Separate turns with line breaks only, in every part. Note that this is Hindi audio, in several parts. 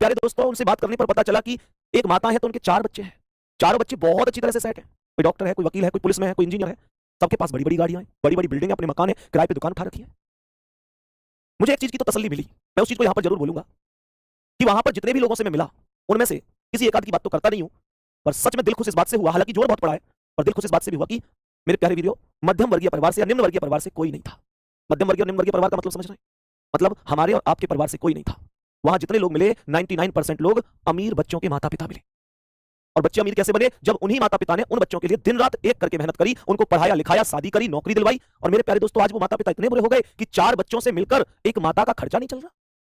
प्यारे दोस्तों उनसे बात करने पर पता चला कि एक माता है तो उनके 4 बच्चे हैं। चारों बच्चे बहुत अच्छी तरह से सेट हैं। कोई डॉक्टर है, कोई वकील है, कोई पुलिस में है, कोई इंजीनियर है। सबके पास बड़ी-बड़ी गाड़ियां हैं, बड़ी-बड़ी बिल्डिंग है, अपने मकान है, किराए पे दुकान उठा रखी है। मुझे एक चीज की तो तसल्ली मिली, मैं उस चीज को यहां पर जरूर बोलूंगा कि वहां पर जितने भी लोगों से मैं मिला उनमें से किसी एक आध की बात तो करता नहीं हूं, पर सच में दिल खुश इस बात से हुआ, हालांकि जोर बहुत पड़ा है, पर दिल खुश इस बात से भी हुआ कि मेरे प्यारे वीडियो, मध्यम वर्गीय परिवार से या निम्न वर्गीय परिवार से कोई नहीं था। मध्यम वर्गीय और निम्न वर्गीय परिवार का मतलब समझ रहे हैं? मतलब हमारे और आपके परिवार से कोई नहीं था। वहां जितने लोग मिले 99% लोग अमीर बच्चों के माता पिता मिले। और बच्चे अमीर कैसे बने? जब उन्हीं माता पिता ने उन बच्चों के लिए दिन रात एक करके मेहनत करी, उनको पढ़ाया लिखाया, शादी करी, नौकरी दिलवाई। और मेरे प्यारे दोस्तों आज वो माता पिता इतने बुरे हो गए कि 4 बच्चों से मिलकर एक माता का खर्चा नहीं चल रहा,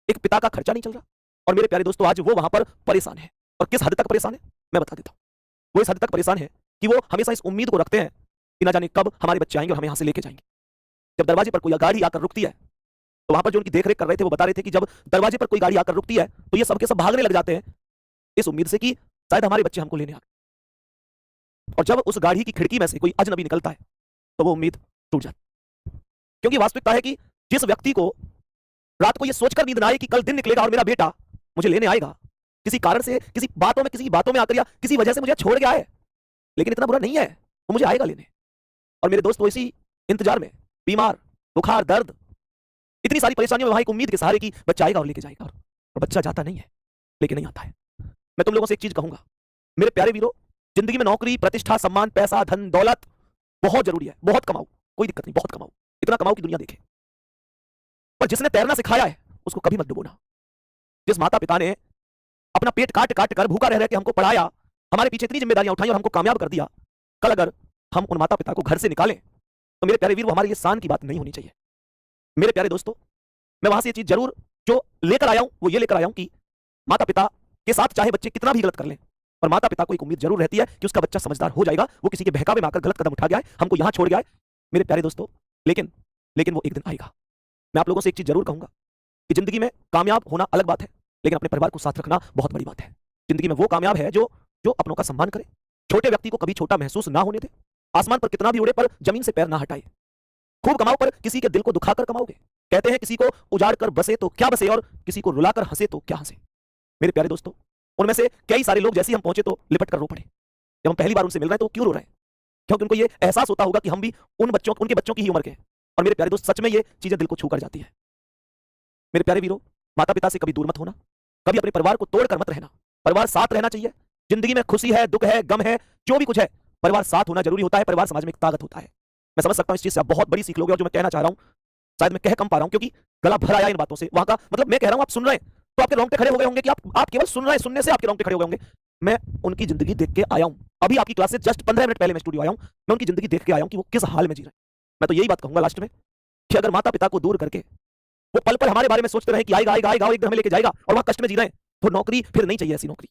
एक पिता का खर्चा नहीं चल रहा। और मेरे प्यारे दोस्तों आज वो वहां पर परेशान है। और किस हद तक परेशान है मैं बता देता हूं। वो इस हद तक परेशान है कि वो हमेशा इस उम्मीद को रखते हैं कि ना जाने कब हमारे बच्चे आएंगे और हमें यहां से लेके जाएंगे। जब दरवाजे पर कोई गाड़ी आकर रुकती है तो वहां पर जो उनकी देखरेख कर रहे थे वो बता रहे थे कि जब दरवाजे पर कोई गाड़ी आकर रुकती है तो ये सबके सब भागने लग जाते हैं इस उम्मीद से कि शायद हमारे बच्चे हमको लेने आ गए। और जब उस गाड़ी की खिड़की में से कोई अजनबी निकलता है तो वो उम्मीद टूट जाती। क्योंकि वास्तविकता है कि जिस व्यक्ति को रात को ये सोचकर नींद ना आए कि कल दिन निकलेगा और मेरा बेटा मुझे लेने आएगा, किसी कारण से किसी बातों में आकर या किसी वजह से मुझे छोड़ गया है, लेकिन इतना बुरा नहीं है, वो मुझे आएगा लेने। और मेरे दोस्त वो इसी इंतजार में बीमार, बुखार, दर्द, इतनी सारी परेशानियों में वहां एक उम्मीद के सहारे कि बच्चा आएगा और लेके जाएगा। और बच्चा जाता नहीं है, लेके नहीं आता है। मैं तुम लोगों से एक चीज कहूंगा मेरे प्यारे वीरों, जिंदगी में नौकरी, प्रतिष्ठा, सम्मान, पैसा, धन, दौलत बहुत जरूरी है। बहुत कमाओ, कोई दिक्कत नहीं, बहुत कमाओ, इतना कमाओ कि दुनिया देखे। पर जिसने तैरना सिखाया है उसको कभी मत डुबोना। जिस माता पिता ने अपना पेट काट काट कर भूखा रह रह के हमको पढ़ाया, हमारे पीछे इतनी जिम्मेदारियां उठाई और हमको कामयाब कर दिया, कल अगर हम उन माता पिता को घर से निकालें तो मेरे प्यारे वीर वो हमारे लिए शान की बात नहीं होनी चाहिए। मेरे प्यारे दोस्तों मैं वहां से ये चीज जरूर जो लेकर आया हूं वो ये लेकर आया हूं कि माता पिता के साथ चाहे बच्चे कितना भी गलत कर लें, पर माता पिता को एक उम्मीद जरूर रहती है कि उसका बच्चा समझदार हो जाएगा। वो किसी के बहकावे में आकर गलत कदम उठा गया है, हमको यहां छोड़ गया है मेरे प्यारे दोस्तों, लेकिन वो एक दिन आएगा। मैं आप लोगों से एक चीज जरूर कहूंगा कि जिंदगी में कामयाब होना अलग बात है, लेकिन अपने परिवार को साथ रखना बहुत बड़ी बात है। जिंदगी में वो कामयाब है जो जो अपनों का सम्मान करे, छोटे व्यक्ति को कभी छोटा महसूस ना होने दे, आसमान पर कितना भी उड़े पर जमीन से पैर ना हटाए, खूब कमाओ पर किसी के दिल को दुखाकर कमाओगे। कहते हैं किसी को उजाड़ कर बसे तो क्या बसे और किसी को रुलाकर हंसे तो क्या हंसे। मेरे प्यारे दोस्तों उनमें से कई सारे लोग जैसे ही हम पहुंचे तो लिपट कर रो पड़े। जब हम पहली बार उनसे मिल रहे हैं तो क्यों रो रहे हैं? क्योंकि उनको ये एहसास होता होगा कि हम भी उनके बच्चों की ही उम्र के हैं। और मेरे प्यारे दोस्त सच में ये चीजें दिल को छू कर जाती है। मेरे प्यारे वीरों, माता पिता से कभी दूर मत होना, कभी अपने परिवार को तोड़कर मत रहना। परिवार साथ रहना चाहिए। जिंदगी में खुशी है, दुख है, गम है, जो भी कुछ है, परिवार साथ होना जरूरी होता है। परिवार समाज में एक ताकत होता है। मैं समझ सकता हूं इस चीज से आप बहुत बड़ी सीख लोगे और जो मैं कहना चाह रहा हूं शायद मैं कह कम पा रहा हूं क्योंकि गला भर आया इन बातों से। वहां का मतलब मैं कह रहा हूं आप सुन रहे हैं तो आपके रोंगटे खड़े हो गए होंगे कि आप केवल सुन रहे हैं, सुनने से आपके रोंगटे खड़े हो गए होंगे। मैं उनकी जिंदगी देख के आया हूं, अभी आपकी क्लास से जस्ट 15 मिनट पहले मैं स्टूडियो आया हूं। मैं उनकी जिंदगी देख के आया हूं कि वो किस हाल में जी रहे हैं। मैं तो यही बात कहूंगा लास्ट में कि अगर माता पिता को दूर करके वो पल पल हमारे बारे में सोचते रहे कि आएगा आएगा आएगा एक दिन हमें लेके जाएगा और वहां कष्ट में जी रहे हैं, तो नौकरी फिर नहीं चाहिए ऐसी नौकरी।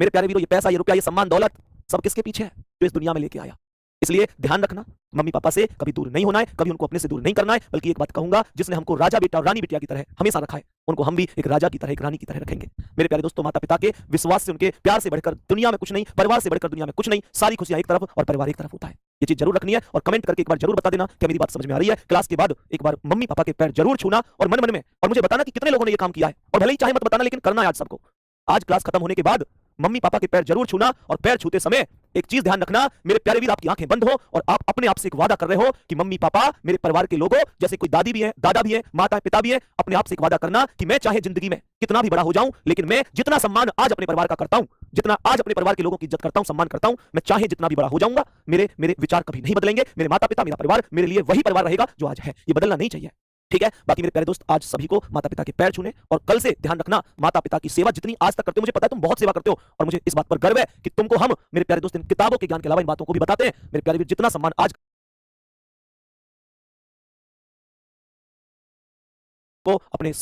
मेरे प्यारे वीरों, ये पैसा, ये रुपया, ये सम्मान, दौलत सब किसके पीछे है? जो इस दुनिया में लेके आया। इसलिए ध्यान रखना, मम्मी पापा से कभी दूर नहीं होना है, कभी उनको अपने से दूर नहीं करना है। बल्कि एक बात कहूंगा, जिसने हमको राजा बेटा और रानी बिटिया की तरह हमेशा रखा है, उनको हम भी एक राजा की तरह, एक रानी की तरह रखेंगे। मेरे प्यारे दोस्तों, माता पिता के विश्वास से, उनके प्यार से बढ़कर दुनिया में कुछ नहीं, परिवार से बढ़कर दुनिया में कुछ नहीं। सारी खुशियां एक तरफ और परिवार एक तरफ होता है। ये चीज जरूर रखनी है और कमेंट करके एक बार जरूर बता देना क्या मेरी बात समझ में आ रही है। क्लास के बाद एक बार मम्मी पापा के पैर जरूर छूना और मन मन में और मुझे बताना कि कितने लोगों ने ये काम किया है। और भले ही चाहे मत बताना, लेकिन करना है आज सबको। आज क्लास खत्म होने के बाद मम्मी पापा के पैर जरूर छूना और पैर छूते समय एक चीज ध्यान रखना मेरे प्यारे वीर, आपकी आंखें बंद हो और आप अपने आप से एक वादा कर रहे हो कि मम्मी पापा, मेरे परिवार के लोगों, जैसे कोई दादी भी है, दादा भी है, माता पिता भी है, अपने आप से एक वादा करना कि मैं चाहे जिंदगी में कितना भी बड़ा हो जाऊं, लेकिन मैं जितना सम्मान आज अपने परिवार का करता हूं, जितना आज अपने परिवार के लोगों की इज्जत करता हूं, सम्मान करता हूं, मैं चाहे जितना भी बड़ा हो जाऊंगा, मेरे विचार कभी नहीं बदलेंगे। मेरे माता पिता, मेरा परिवार मेरे लिए वही परिवार रहेगा जो आज है। ये बदलना नहीं चाहिए, ठीक है? बाकी मेरे प्यारे दोस्त, आज सभी को माता पिता के पैर छूने और कल से ध्यान रखना, माता पिता की सेवा जितनी आज तक करते हो, मुझे पता है तुम बहुत सेवा करते हो और मुझे इस बात पर गर्व है कि तुमको हम मेरे प्यारे दोस्त इन किताबों के ज्ञान के अलावा इन बातों को भी बताते हैं। मेरे प्यारे वीर, जितना सम्मान आज को अपने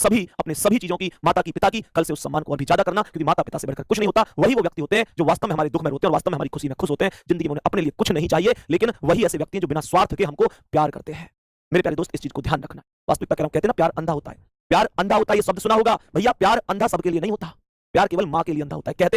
सभी चीजों की, माता की, पिता की, कल से उस सम्मान को और भी ज्यादा करना, क्योंकि माता पिता से बढ़कर कुछ नहीं होता। वही वो व्यक्ति होते हैं जो वास्तव में हमारे दुख में रोते हैं और वास्तव में हमारी खुशी में खुश होते हैं। जिंदगी में उन्हें अपने लिए कुछ नहीं चाहिए, लेकिन वही ऐसे व्यक्ति हैं जो बिना स्वार्थ के हमको प्यार करते हैं। मेरे प्यारे दोस्त, इस चीज को ध्यान रखना। वास्तविकता कह रहा हूं, कहते हैं ना प्यार अंधा होता है। प्यार अंधा होता है, ये शब्द सुना होगा भैया। प्यार अंधा सबके लिए नहीं होता, प्यार केवल मां के लिए अंधा होता है। कहते